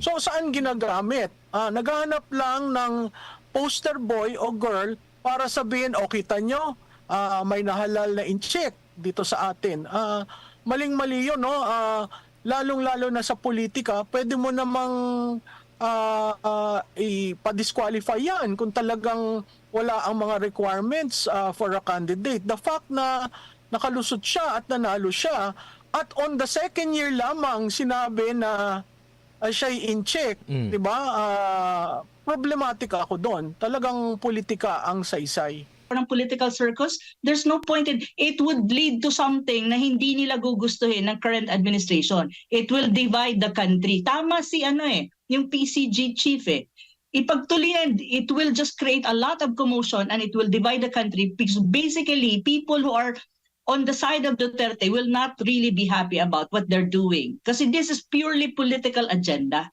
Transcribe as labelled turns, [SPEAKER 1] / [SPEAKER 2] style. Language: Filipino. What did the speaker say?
[SPEAKER 1] So saan ginagamit? Naghahanap lang ng poster boy o girl para sabihin, o kita nyo, may nahalal na incheck dito sa atin. Maling-mali yun, no? Lalong-lalo na sa politika, pwede mo namang ipa-disqualify yan kung talagang wala ang mga requirements for a candidate. The fact na nakalusot siya at nanalo siya, at on the second year lamang sinabi na siya'y in check, di ba? Problematic ako doon. Talagang politika ang saysay.
[SPEAKER 2] Ng political circus, there's no point in it would lead to something na hindi nila gugustuhin ng current administration. It will divide the country. Tama si yung PCG chief Ipagtuloy, it will just create a lot of commotion and it will divide the country because basically people who are on the side of Duterte will not really be happy about what they're doing kasi this is purely political agenda.